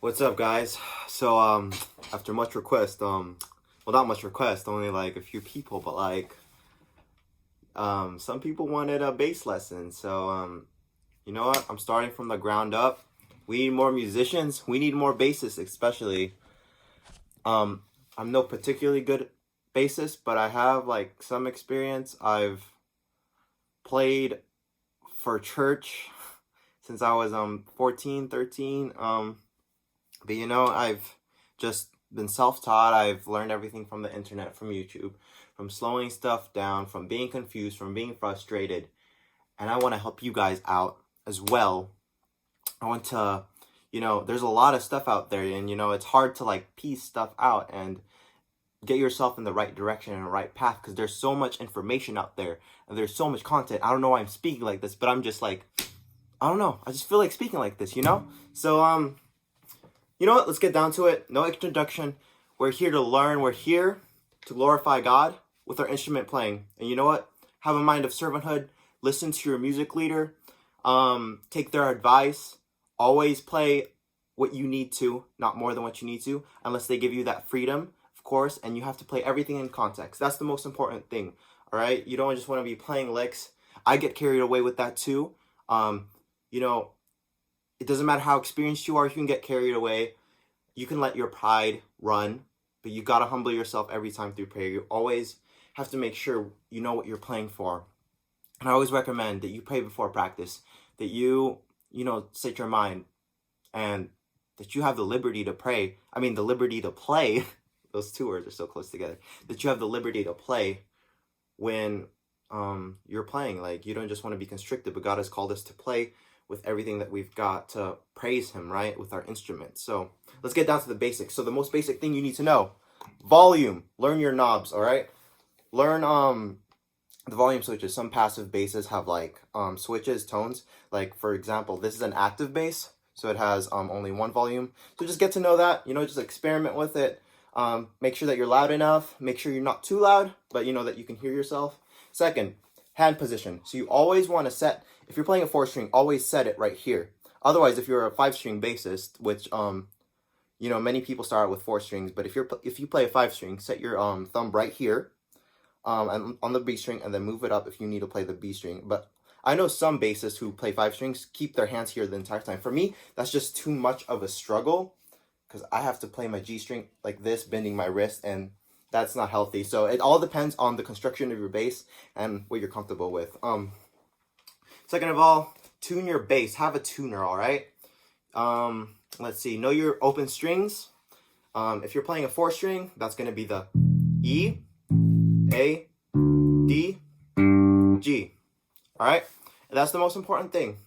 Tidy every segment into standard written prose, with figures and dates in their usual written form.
What's up, guys? So, after much request, well, not much request, only like a few people, but some people wanted a bass lesson. So, you know what? I'm starting from the ground up. We need more musicians. We need more bassists, especially. I'm no particularly good bassist, but I have like some experience. I've played for church since I was 14, 13. But I've just been self-taught. I've learned everything from the internet, from YouTube, from slowing stuff down, from being confused, from being frustrated. And I want to help you guys out as well. I want to, there's a lot of stuff out there, and it's hard to like piece stuff out and get yourself in the right direction and the right path, because there's so much information out there and there's so much content. I don't know why I'm speaking like this, but I'm just like, I don't know. I just feel like speaking like this, So, you know what? Let's get down to it. No introduction. We're here to learn. We're here to glorify God with our instrument playing. And you know what? Have a mind of servanthood. Listen to your music leader. Take their advice. Always play what you need to, not more than what you need to, unless they give you that freedom, of course. And you have to play everything in context. That's the most important thing. All right? You don't just want to be playing licks. I get carried away with that too. It doesn't matter how experienced you are, you can get carried away. You can let your pride run, but you got to humble yourself every time through prayer. You always have to make sure you know what you're playing for. And I always recommend that you pray before practice, that you set your mind, and that you have the liberty to pray. I mean, the liberty to play. Those two words are so close together. That you have the liberty to play when you're playing. Like, you don't just want to be constricted, but God has called us to play with everything that we've got, to praise him, right, with our instruments. So let's get down to the basics. So the most basic thing you need to know: volume. Learn your knobs. All right, learn the volume switches. Some passive basses have like switches, tones. Like, for example, this is an active bass, so it has only one volume. So just get to know that. Just experiment with it. Make sure that you're loud enough. Make sure you're not too loud, but that you can hear yourself. Second, hand position. So you always want to set, if you're playing a 4-string, always set it right here. Otherwise, if you're a 5-string bassist, which many people start out with 4 strings, but if you play a 5-string, set your thumb right here, and on the B string, and then move it up if you need to play the B string. But I know some bassists who play 5 strings keep their hands here the entire time. For me, that's just too much of a struggle, because I have to play my G string like this, bending my wrist, and that's not healthy. So it all depends on the construction of your bass and what you're comfortable with. Second of all, tune your bass. Have a tuner, all right? Let's see. Know your open strings. If you're playing a 4-string, that's going to be the E, A, D, G. All right? And that's the most important thing.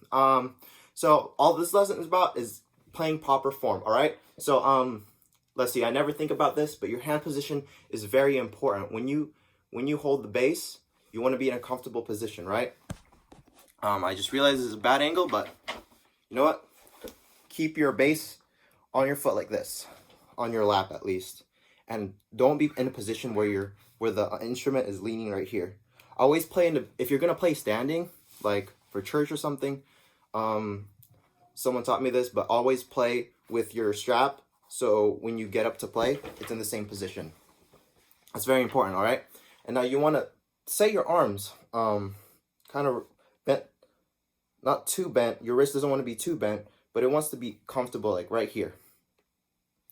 So all this lesson is about is playing proper form, all right? So let's see. I never think about this, but your hand position is very important. When you hold the bass, you want to be in a comfortable position, right? I just realized this is a bad angle, but you know what? Keep your bass on your foot like this, on your lap at least, and don't be in a position where the instrument is leaning right here. Always play if you're gonna play standing, like for church or something. Someone taught me this, but always play with your strap, so when you get up to play, it's in the same position. That's very important. All right, and now you want to set your arms kind of bent. Not too bent. Your wrist doesn't want to be too bent, but it wants to be comfortable, like right here.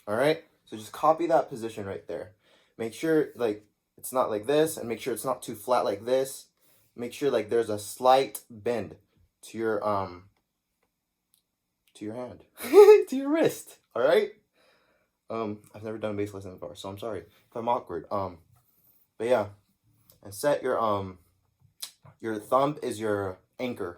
All right? So just copy that position right there. Make sure like it's not like this, and make sure it's not too flat like this. Make sure like there's a slight bend to your hand, to your wrist. All right? I've never done a bass lesson before, so I'm sorry if I'm awkward. But yeah, and set your thumb is your anchor,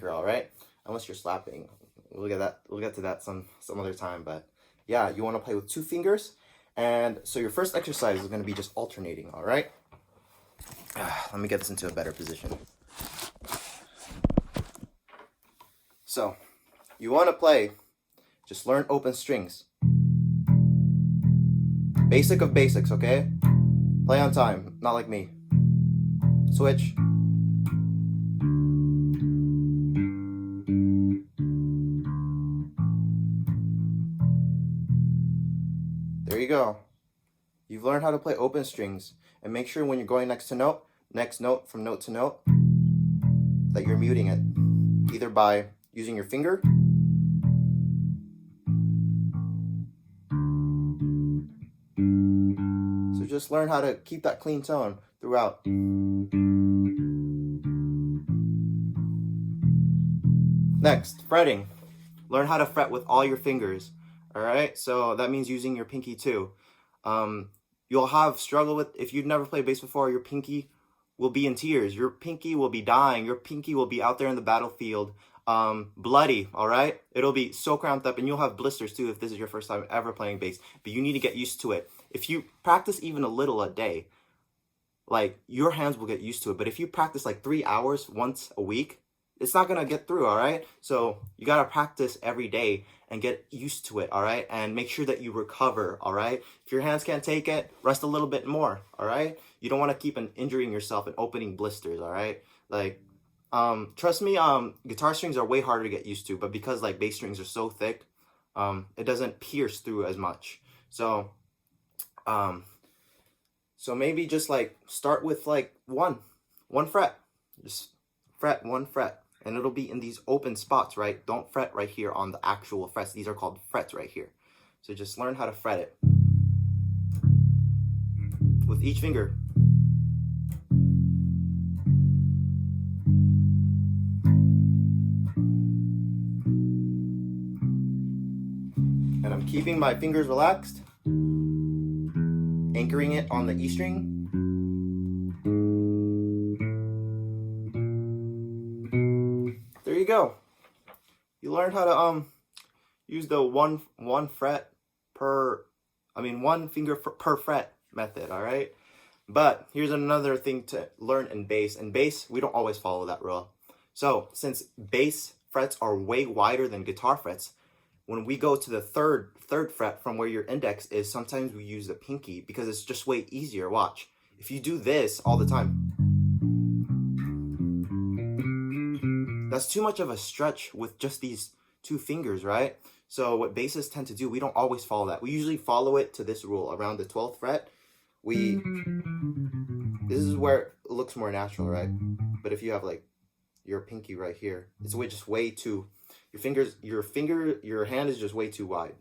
all right? Unless you're slapping, we'll get to that some other time. But yeah, you want to play with 2 fingers. And so your first exercise is going to be just alternating, all right? Let me get this into a better position. So you want to play, just learn open strings, basic of basics, okay? Play on time, not like me. Switch. There you go. You've learned how to play open strings. And make sure when you're going next note from note to note, that you're muting it. Either by using your finger so just learn how to keep that clean tone throughout. Next, fretting. Learn how to fret with all your fingers. All right, so that means using your pinky too. You'll have struggle with, if you've never played bass before, your pinky will be in tears. Your pinky will be dying. Your pinky will be out there in the battlefield, bloody, all right? It'll be so cramped up, and you'll have blisters too if this is your first time ever playing bass. But you need to get used to it. If you practice even a little a day, like, your hands will get used to it. But if you practice like 3 hours once a week, it's not going to get through, all right? So you got to practice every day and get used to it, all right? And make sure that you recover, all right? If your hands can't take it, rest a little bit more, all right? You don't want to keep injuring yourself and opening blisters, all right? Like, trust me, guitar strings are way harder to get used to, but because like bass strings are so thick, it doesn't pierce through as much. So maybe just like start with like one fret. Just fret one fret. And it'll be in these open spots, right? Don't fret right here on the actual frets. These are called frets right here. So just learn how to fret it with each finger. And I'm keeping my fingers relaxed, anchoring it on the E string. There you go. You learned how to use the one finger per fret method, all right? But here's another thing to learn in bass. In bass, we don't always follow that rule. So since bass frets are way wider than guitar frets, when we go to the third fret from where your index is, sometimes we use the pinky because it's just way easier. Watch. If you do this all the time, that's too much of a stretch with just these two fingers, right? So what bassists tend to do, we don't always follow that. We usually follow it to this rule. Around the 12th fret, this is where it looks more natural, right? But if you have like your pinky right here, it's just way too, your hand is just way too wide.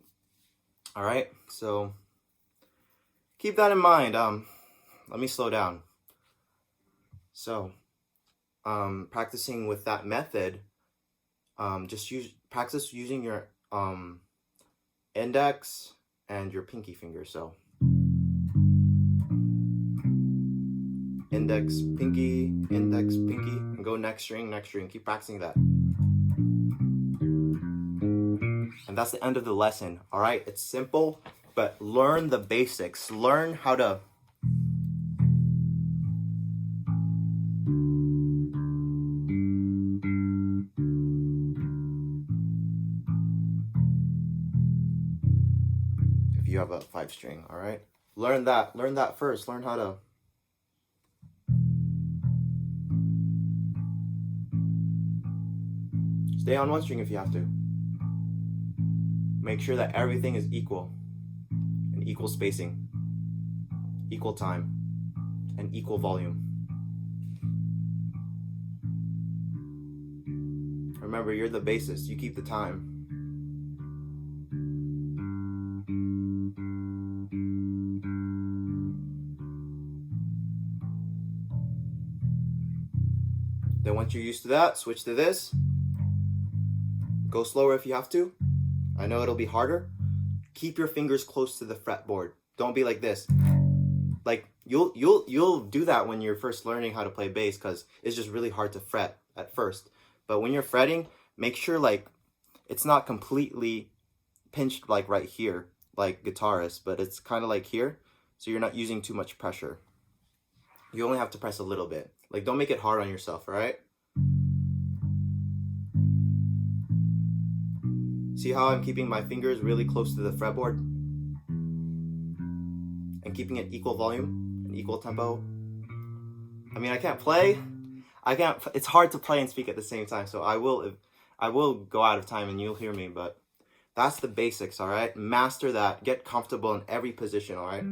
All right, so keep that in mind. Let me slow down. So practicing with that method, practice using your index and your pinky finger. So index, pinky, and go next string, keep practicing that. And that's the end of the lesson, all right? It's simple, but learn the basics. Learn how to if you have a 5 string, all right? Learn that first. Learn how to stay on 1 string if you have to. Make sure that everything is equal, and equal spacing, equal time, and equal volume. Remember, you're the bassist. You keep the time. Then once you're used to that, switch to this. Go slower if you have to. I know it'll be harder. Keep your fingers close to the fretboard. Don't be like this. Like you'll do that when you're first learning how to play bass because it's just really hard to fret at first. But when you're fretting, make sure like it's not completely pinched like right here, like guitarists, but it's kind of like here, so you're not using too much pressure. You only have to press a little bit. Like, don't make it hard on yourself, all right? See how I'm keeping my fingers really close to the fretboard? And keeping it equal volume and equal tempo? I mean, I can't play. It's hard to play and speak at the same time, so I will go out of time and you'll hear me, but That's the basics, all right? Master that. Get comfortable in every position, all right?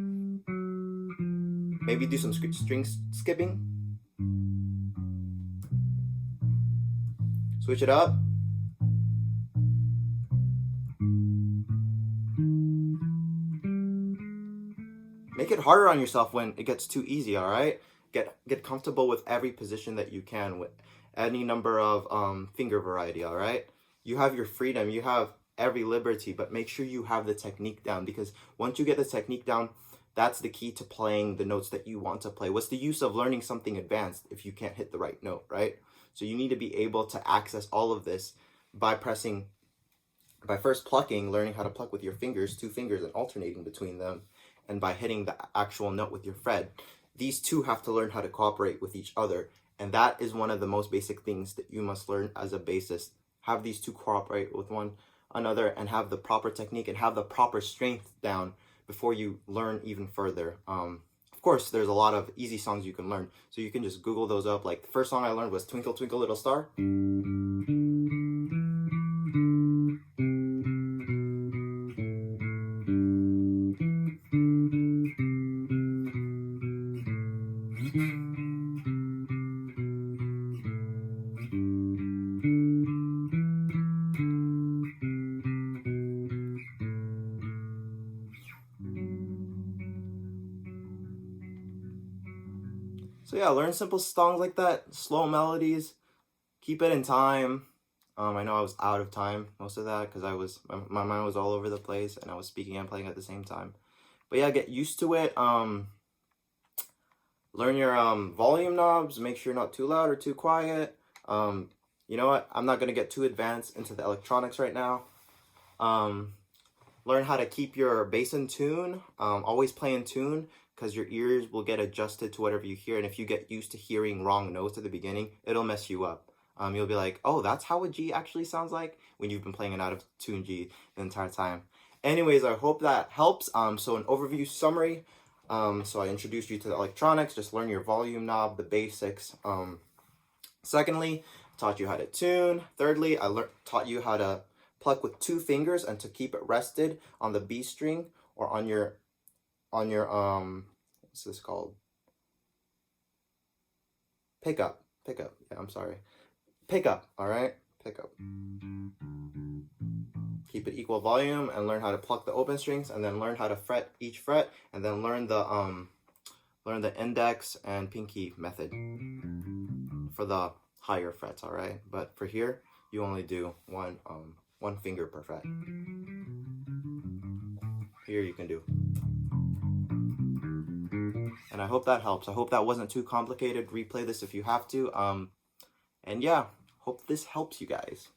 Maybe do some string skipping. Switch it up. Make it harder on yourself when it gets too easy, all right? Get comfortable with every position that you can with any number of finger variety, all right? You have your freedom, you have every liberty, but make sure you have the technique down, because once you get the technique down, that's the key to playing the notes that you want to play. What's the use of learning something advanced if you can't hit the right note, right? So you need to be able to access all of this by first plucking, learning how to pluck with your fingers, 2 fingers, and alternating between them, and by hitting the actual note with your fret. These two have to learn how to cooperate with each other, and that is one of the most basic things that you must learn as a bassist. Have these two cooperate with one another and have the proper technique and have the proper strength down before you learn even further. Of course, there's a lot of easy songs you can learn, so you can just Google those up. Like, the first song I learned was Twinkle Twinkle Little Star. So yeah, learn simple songs like that, slow melodies, keep it in time. I know I was out of time most of that because my mind was all over the place and I was speaking and playing at the same time. But yeah, get used to it. Learn your volume knobs. Make sure you're not too loud or too quiet. You know what? I'm not gonna get too advanced into the electronics right now. Learn how to keep your bass in tune. Always play in tune, because your ears will get adjusted to whatever you hear, and if you get used to hearing wrong notes at the beginning, it'll mess you up. You'll be like, oh, that's how a G actually sounds like, when you've been playing an out of tune G the entire time. Anyways, I hope that helps. So an overview summary. So I introduced you to the electronics. Just learn your volume knob, the basics. Secondly, taught you how to tune. Thirdly, I taught you how to pluck with 2 fingers and to keep it rested on the B string or on your what's this called? Pickup. Yeah, I'm sorry. Pickup, all right? Pickup. Keep it equal volume and learn how to pluck the open strings, and then learn how to fret each fret, and then learn the index and pinky method for the higher frets, all right? But for here, you only do one finger per fret. Here you can do. And I hope that helps. I hope that wasn't too complicated. Replay this if you have to. And yeah, hope this helps you guys.